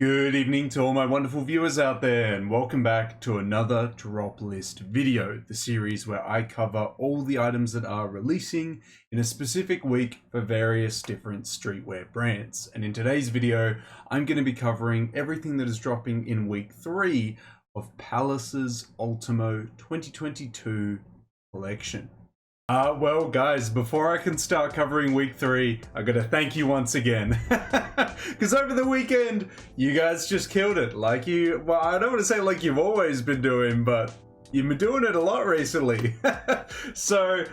Good evening to all my wonderful viewers out there, and welcome back to another drop list video, the series where I cover all the items that are releasing in a specific week for various different streetwear brands. And in today's video, I'm going to be covering everything that is dropping in week 3 of Palace's Ultimo 2022 collection. Well guys, before I can start covering week 3, I gotta thank you once again. Because over the weekend, you guys just killed it. Well, I don't want to say like you've always been doing, but you've been doing it a lot recently. So,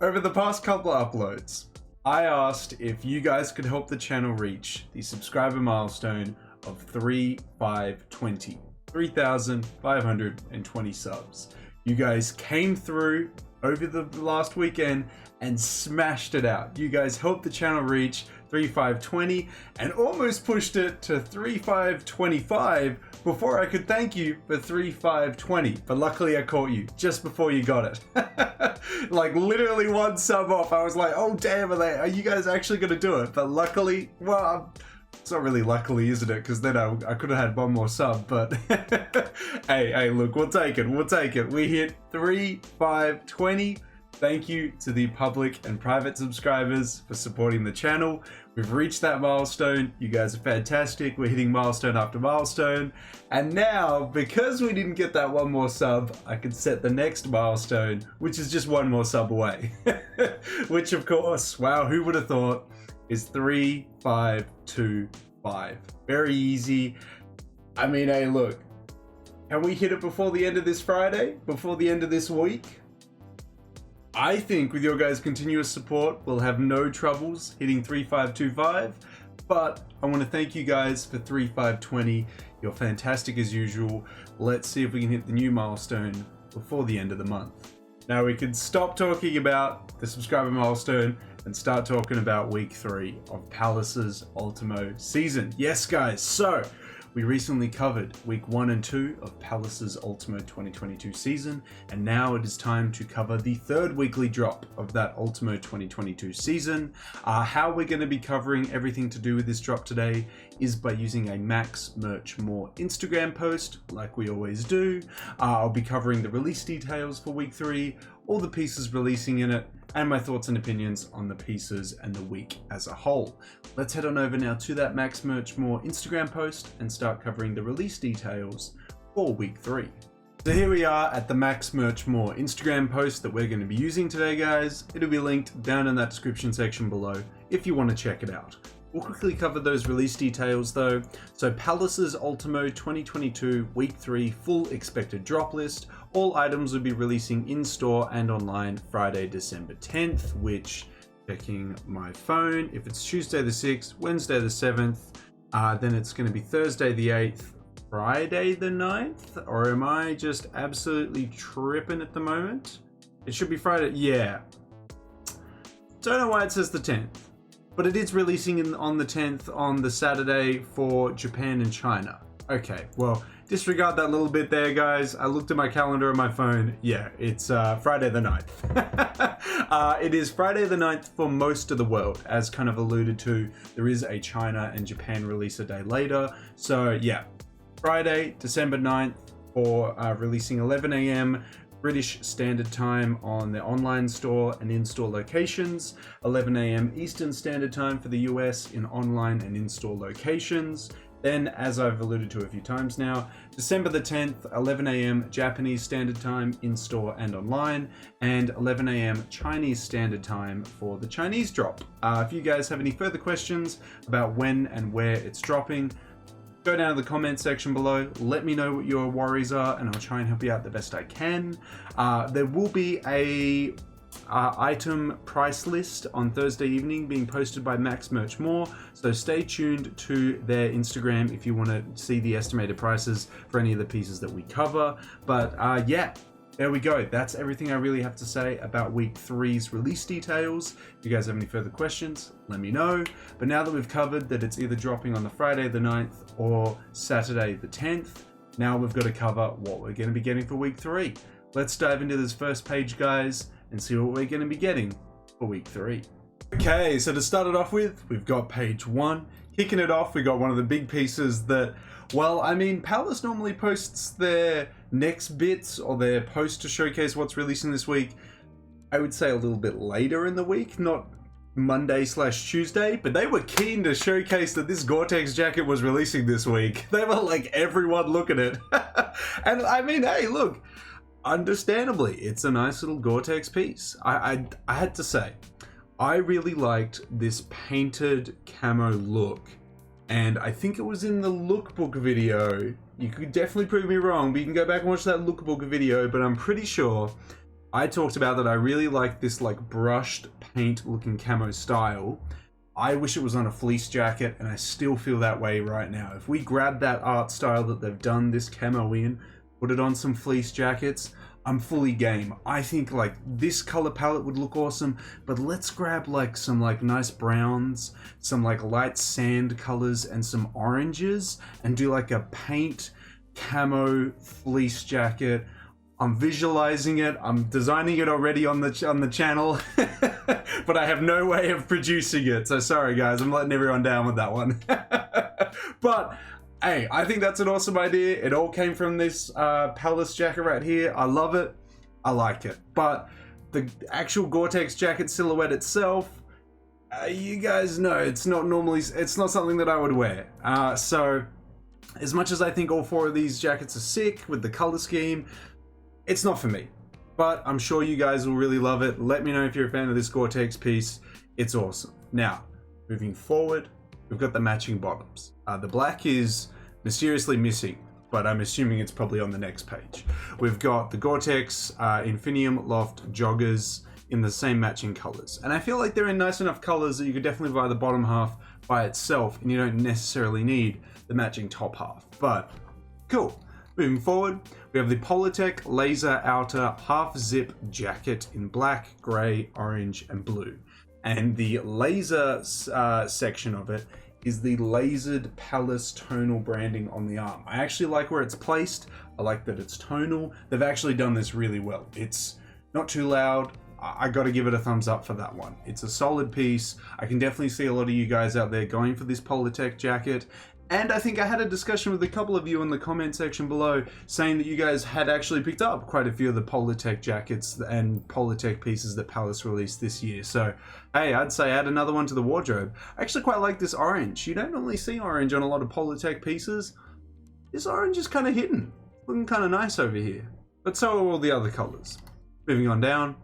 over the past couple of uploads, I asked if you guys could help the channel reach the subscriber milestone of 3,520 subs. You guys came through over the last weekend and smashed it out. You guys helped the channel reach 3,520 and almost pushed it to 3,525 before I could thank you for 3,520. But luckily I caught you just before you got it. Like literally one sub off. I was like, oh damn, are you guys actually gonna do it? But luckily, well, it's not really luckily, isn't it? Because then I could have had one more sub, but hey, look, we'll take it. We hit 3,520. Thank you to the public and private subscribers for supporting the channel. We've reached that milestone. You guys are fantastic. We're hitting milestone after milestone. And now, because we didn't get that one more sub, I can set the next milestone, which is just one more sub away. Which of course, wow, who would have thought, is 3,525. Very easy. I mean, hey, look, can we hit it before the end of this Friday? Before the end of this week? I think with your guys' continuous support, we'll have no troubles hitting 3,525. But I want to thank you guys for 3,520. You're fantastic as usual. Let's see if we can hit the new milestone before the end of the month. Now we can stop talking about the subscriber milestone and start talking about week 3 of Palace's Ultimo season. Yes guys, so we recently covered week 1 and 2 of Palace's Ultimo 2022 season, and now it is time to cover the 3rd weekly drop of that Ultimo 2022 season. How we're going to be covering everything to do with this drop today is by using a Max Merch More Instagram post, like we always do. I'll be covering the release details for week 3, all the pieces releasing in it, and my thoughts and opinions on the pieces and the week as a whole. Let's head on over now to that Max Merch More Instagram post and start covering the release details for week 3. So here we are at the Max Merch More Instagram post that we're going to be using today, guys. It'll be linked down in that description section below if you want to check it out. We'll quickly cover those release details though. So Palace's Ultimo 2022 Week 3 full expected drop list. All items will be releasing in store and online Friday, December 10th, which, checking my phone, if it's Tuesday the 6th, Wednesday the 7th, then it's going to be Thursday the 8th, Friday the 9th, or am I just absolutely tripping at the moment? It should be Friday, yeah. Don't know why it says the 10th. But it is releasing on the 10th on the Saturday for Japan and China. Okay, well, disregard that little bit there, guys. I looked at my calendar on my phone. Yeah, it's Friday the 9th. It is Friday the 9th for most of the world. As kind of alluded to, there is a China and Japan release a day later. So yeah, Friday, December 9th for releasing 11 AM. British Standard Time on their online store and in-store locations, 11 AM Eastern Standard Time for the US in online and in-store locations. Then, as I've alluded to a few times now, December the 10th, 11 AM Japanese Standard Time in-store and online, and 11 AM Chinese Standard Time for the Chinese drop. If you guys have any further questions about when and where it's dropping, go down to the comment section below, let me know what your worries are, and I'll try and help you out the best I can. There will be a item price list on Thursday evening being posted by Max Merch More, so stay tuned to their Instagram if you want to see the estimated prices for any of the pieces that we cover. But yeah, there we go. That's everything I really have to say about week 3's release details. If you guys have any further questions, let me know. But now that we've covered that it's either dropping on the Friday the 9th or Saturday the 10th, now we've got to cover what we're going to be getting for week 3. Let's dive into this first page, guys, and see what we're going to be getting for week 3. Okay, so to start it off with, we've got page 1. kicking it off, we got one of the big pieces that, well, I mean, Palace normally posts their next bits or their post to showcase what's releasing this week, I would say a little bit later in the week, not Monday/Tuesday, but they were keen to showcase that this Gore-Tex jacket was releasing this week. They were like, everyone look at it. And I mean, hey, look, understandably, it's a nice little Gore-Tex piece. I had to say, I really liked this painted camo look, and I think it was in the lookbook video. You could definitely prove me wrong, but you can go back and watch that lookbook video, but I'm pretty sure I talked about that I really like this like brushed paint looking camo style. I wish it was on a fleece jacket, and I still feel that way right now. If we grab that art style that they've done this camo in, put it on some fleece jackets, I'm fully game. I think like this color palette would look awesome, but let's grab like some like nice browns, some like light sand colors, and some oranges, and do like a paint camo fleece jacket. I'm visualizing it, I'm designing it already on the channel, but I have no way of producing it, so sorry guys, I'm letting everyone down with that one. But hey, I think that's an awesome idea. It all came from this Palace jacket right here. I love it, I like it. But the actual Gore-Tex jacket silhouette itself, you guys know, it's not something that I would wear. So as much as I think all four of these jackets are sick with the color scheme, it's not for me, but I'm sure you guys will really love it. Let me know if you're a fan of this Gore-Tex piece. It's awesome. Now, moving forward, we've got the matching bottoms. The black is mysteriously missing, but I'm assuming it's probably on the next page. We've got the Gore-Tex Infinium Loft joggers in the same matching colors. And I feel like they're in nice enough colors that you could definitely buy the bottom half by itself, and you don't necessarily need the matching top half, but cool. Moving forward, we have the Polytech Laser Outer Half Zip Jacket in black, grey, orange, and blue. And the laser section of it is the lasered Palace tonal branding on the arm. I actually like where it's placed. I like that it's tonal. They've actually done this really well. It's not too loud. I gotta give it a thumbs up for that one. It's a solid piece. I can definitely see a lot of you guys out there going for this Polytech jacket. And I think I had a discussion with a couple of you in the comment section below saying that you guys had actually picked up quite a few of the Polytech jackets and Polytech pieces that Palace released this year. So, hey, I'd say add another one to the wardrobe. I actually quite like this orange. You don't normally see orange on a lot of Polytech pieces. This orange is kind of hidden. Looking kind of nice over here. But so are all the other colors. Moving on down.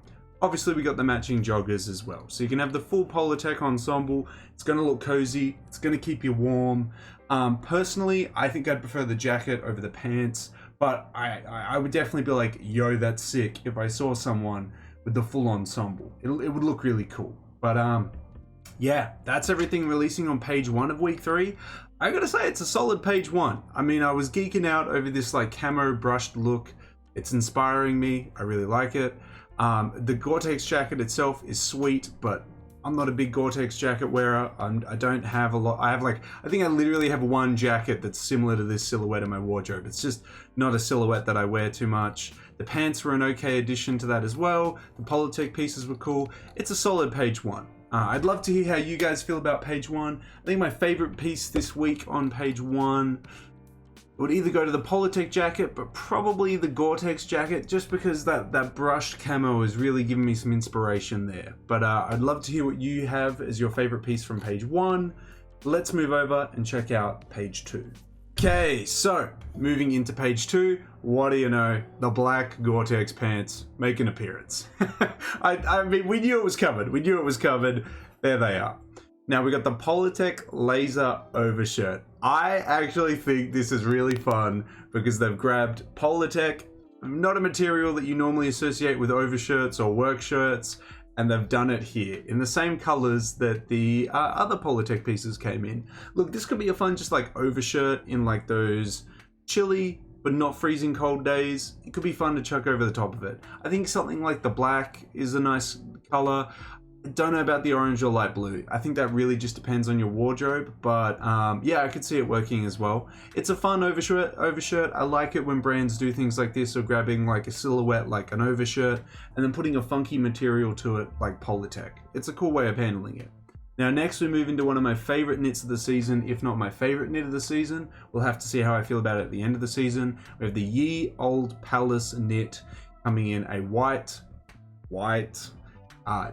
Obviously, we got the matching joggers as well. So you can have the full Polytech ensemble. It's going to look cozy. It's going to keep you warm. Personally, I think I'd prefer the jacket over the pants, but I would definitely be like, yo, that's sick if I saw someone with the full ensemble. It would look really cool. But yeah, that's everything releasing on page 1 of week 3. I gotta say, it's a solid page 1. I mean, I was geeking out over this like camo brushed look. It's inspiring me. I really like it. The Gore-Tex jacket itself is sweet, but I'm not a big Gore-Tex jacket wearer. I don't have a lot. I think I literally have one jacket that's similar to this silhouette in my wardrobe. It's just not a silhouette that I wear too much. The pants were an okay addition to that as well. The Polytech pieces were cool. It's a solid page 1. I'd love to hear how you guys feel about page 1. I think my favorite piece this week on page 1 would either go to the Polytech jacket, but probably the Gore-Tex jacket, just because that brushed camo is really giving me some inspiration there. But I'd love to hear what you have as your favorite piece from page 1. Let's move over and check out page 2. Okay, so moving into page 2, what do you know? The black Gore-Tex pants make an appearance. I mean, we knew it was covered. We knew it was covered. There they are. Now we got the Polytech Laser Overshirt. I actually think this is really fun because they've grabbed Polytech, not a material that you normally associate with overshirts or work shirts, and they've done it here in the same colors that the other Polytech pieces came in. Look, this could be a fun just like overshirt in like those chilly but not freezing cold days. It could be fun to chuck over the top of it. I think something like the black is a nice color. Don't know about the orange or light blue. I think that really just depends on your wardrobe, but yeah, I could see it working as well. It's a fun overshirt. I like it when brands do things like this, or grabbing like a silhouette like an overshirt and then putting a funky material to it like Polytech. It's a cool way of handling it. Now next we move into one of my favorite knits of the season, if not my favorite knit of the season. We'll have to see how I feel about it at the end of the season. We have the Ye Old Palace knit coming in a white,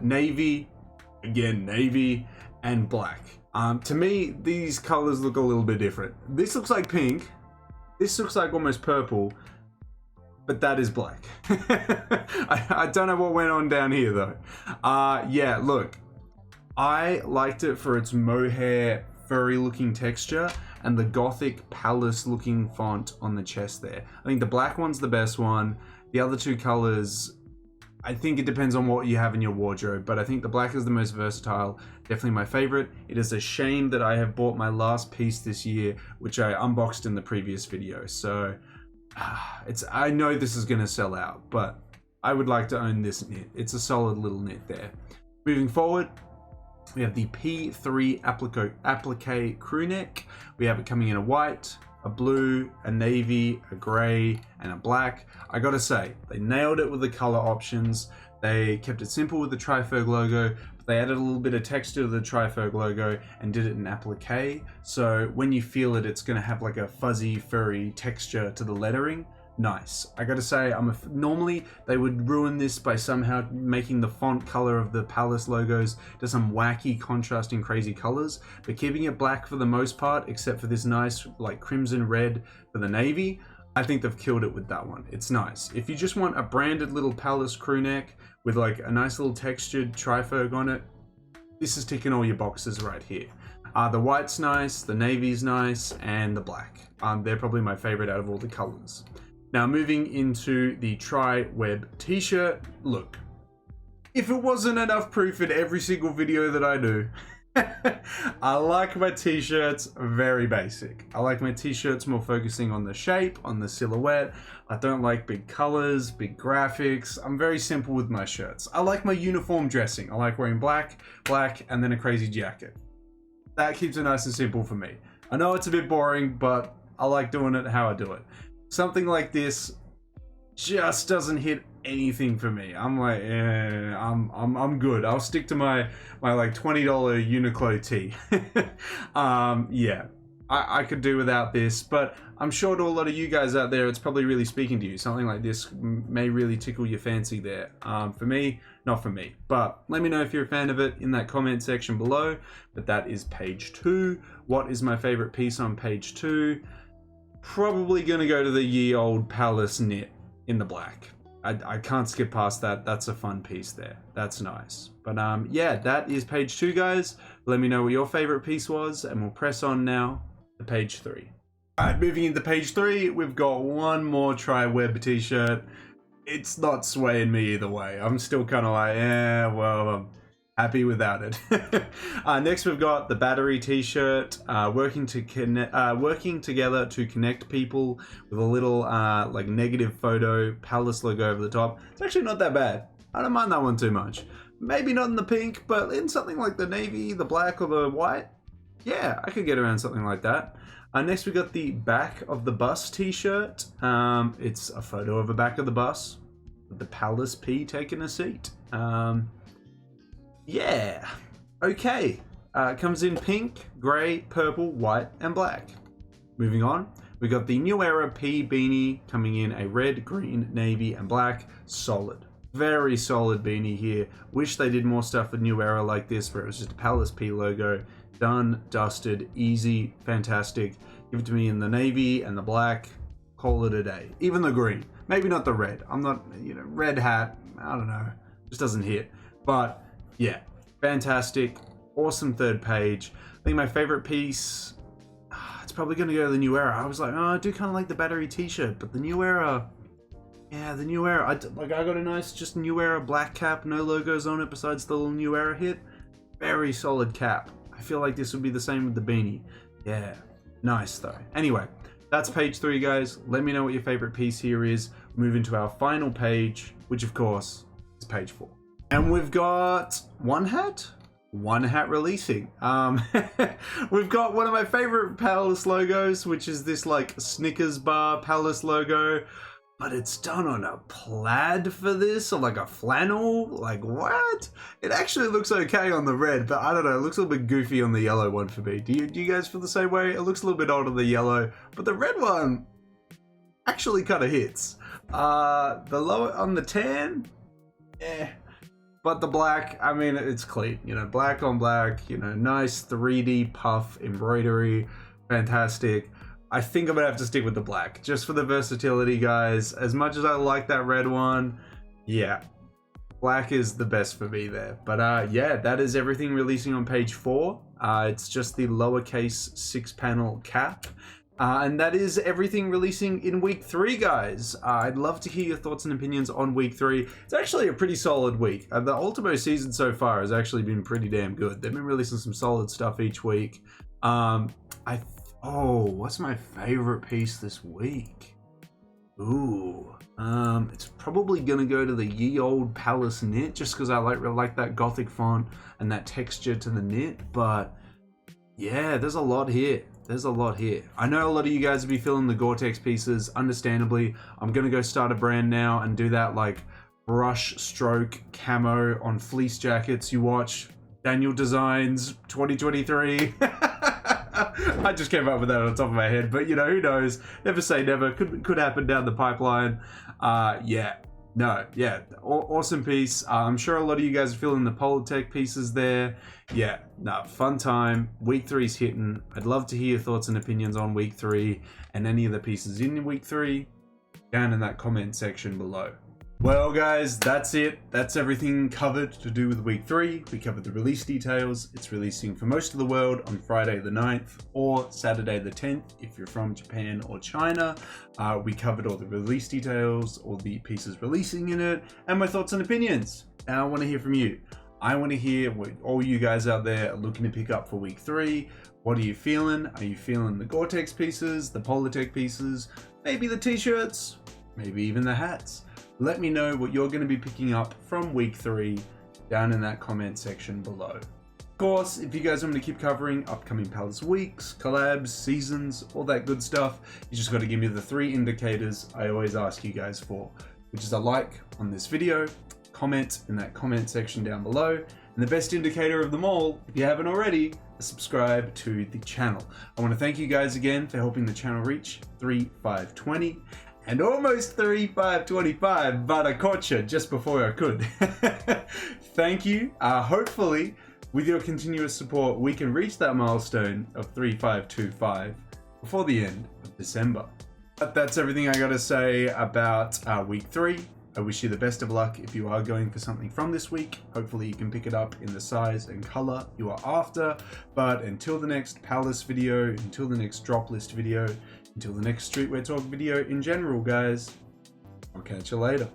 navy, again navy, and black. To me, these colors look a little bit different. This looks like pink. This looks like almost purple, but that is black. I don't know what went on down here though. Yeah, look, I liked it for its mohair, furry looking texture and the gothic palace looking font on the chest there. I think the black one's the best one. The other two colors, I think it depends on what you have in your wardrobe, but I think the black is the most versatile, definitely my favorite. It is a shame that I have bought my last piece this year, which I unboxed in the previous video. So I know this is gonna sell out, but I would like to own this knit. It's a solid little knit there. Moving forward, we have the P3 applique crew neck. We have it coming in a white, a blue, a navy, a grey, and a black. I gotta say, they nailed it with the color options. They kept it simple with the Triferg logo, but they added a little bit of texture to the Triferg logo and did it in applique. So when you feel it, it's gonna have like a fuzzy, furry texture to the lettering. Nice. I gotta say, normally they would ruin this by somehow making the font color of the Palace logos to some wacky, contrasting, crazy colors, but keeping it black for the most part, except for this nice like crimson red for the navy. I think they've killed it with that one. It's nice. If you just want a branded little Palace crew neck with like a nice little textured Triferg on it, this is ticking all your boxes right here. The white's nice, the navy's nice, and the black. They're probably my favorite out of all the colors. Now moving into the Tri-Web t-shirt, look, if it wasn't enough proof in every single video that I do, I like my t-shirts very basic. I like my t-shirts more focusing on the shape, on the silhouette. I don't like big colors, big graphics. I'm very simple with my shirts. I like my uniform dressing. I like wearing black, and then a crazy jacket. That keeps it nice and simple for me. I know it's a bit boring, but I like doing it how I do it. Something like this just doesn't hit anything for me. I'm like, I'm good. I'll stick to my like $20 Uniqlo tee. Yeah, I could do without this, but I'm sure to a lot of you guys out there, it's probably really speaking to you. Something like this may really tickle your fancy there. For me, not for me, but let me know if you're a fan of it in that comment section below. But that is page 2. What is my favorite piece on page 2? Probably gonna go to the Ye Old Palace knit in the black. I can't skip past that. That's a fun piece there. That's nice. But yeah, that is page 2, guys. Let me know what your favorite piece was, and we'll press on now to page 3. Alright, moving into page 3, we've got one more Tri-Web t-shirt. It's not swaying me either way. I'm still kind of like, yeah, well, I'm happy without it. Next, we've got the battery t-shirt, working together to connect people, with a little like negative photo Palace logo over the top. It's actually not that bad. I don't mind that one too much. Maybe not in the pink, but in something like the navy, the black, or the white, yeah, I could get around something like that. Next, we got the back of the bus t-shirt. It's a photo of the back of the bus with the Palace P taking a seat. Yeah, okay. It comes in pink, grey, purple, white, and black. Moving on, we got the New Era P beanie coming in a red, green, navy, and black. Solid. Very solid beanie here. Wish they did more stuff with New Era like this, where it was just a Palace P logo. Done, dusted, easy, fantastic. Give it to me in the navy and the black. Call it a day. Even the green. Maybe not the red. I'm not, red hat. I don't know. Just doesn't hit. But yeah, fantastic. Awesome third page. I think my favorite piece, it's probably going to go to the New Era. I was like, oh, I do kind of like the battery t-shirt, but the New Era, yeah, the New Era. I got a nice just New Era black cap, no logos on it besides the little New Era hit. Very solid cap. I feel like this would be the same with the beanie. Yeah, nice though. Anyway, that's page 3, guys. Let me know what your favorite piece here is. Move into our final page, which of course is page 4. And we've got one hat releasing. We've got one of my favorite Palace logos, which is this like Snickers bar Palace logo. but it's done on a plaid for this, or like a flannel. Like, what? It actually looks okay on the red, but I don't know, it looks a little bit goofy on the yellow one for me. Do you guys feel the same way? It looks a little bit odd on the yellow, but the red one actually kind of hits. The lower on the tan, but the black, I mean, it's clean, you know, black on black, you know, nice 3D puff embroidery, fantastic. I think I'm gonna have to stick with the black, just for the versatility, guys. As much as I like that red one, yeah, black is the best for me there. But yeah, that is everything releasing on page 4. It's just the lowercase 6-panel cap. And that is everything releasing in week 3, guys. I'd love to hear your thoughts and opinions on week 3. It's actually a pretty solid week. The Ultimo season so far has actually been pretty damn good. They've been releasing some solid stuff each week. Oh, what's my favorite piece this week? Ooh, it's probably gonna go to the ye old Palace knit, just because I like that gothic font and that texture to the knit. But yeah, there's a lot here. There's a lot here. I know a lot of you guys will be feeling the Gore-Tex pieces, understandably. I'm gonna go start a brand now and do that like brush stroke camo on fleece jackets. You watch Danyal Designs 2023. I just came up with that on the top of my head, but you know, who knows? Never say never. Could happen down the pipeline. Yeah. Awesome piece. I'm sure a lot of you guys are feeling the Politech pieces there. Yeah, no, fun time. Week 3's hitting. I'd love to hear your thoughts and opinions on week 3 and any of the pieces in week 3 down in that comment section below. Well, guys, that's it. That's everything covered to do with week 3. We covered the release details. It's releasing for most of the world on Friday the 9th or Saturday the 10th if you're from Japan or China. We covered all the release details, all the pieces releasing in it, and my thoughts and opinions. Now I want to hear from you. I want to hear what all you guys out there are looking to pick up for week 3. What are you feeling? Are you feeling the Gore-Tex pieces, the Politech pieces, maybe the t-shirts, maybe even the hats? Let me know what you're going to be picking up from week 3 down in that comment section below. Of course, if you guys want me to keep covering upcoming Palace weeks, collabs, seasons, all that good stuff, you just got to give me the 3 indicators I always ask you guys for, which is a like on this video, comment in that comment section down below, and the best indicator of them all, if you haven't already, subscribe to the channel. I want to thank you guys again for helping the channel reach 3,520. And almost 3,525, but I caught you just before I could. Thank you. Hopefully, with your continuous support, we can reach that milestone of 3,525 before the end of December. But that's everything I gotta say about week 3. I wish you the best of luck if you are going for something from this week. Hopefully you can pick it up in the size and color you are after. But until the next Palace video, until the next drop list video, until the next Streetwear Talk video in general, guys, I'll catch you later.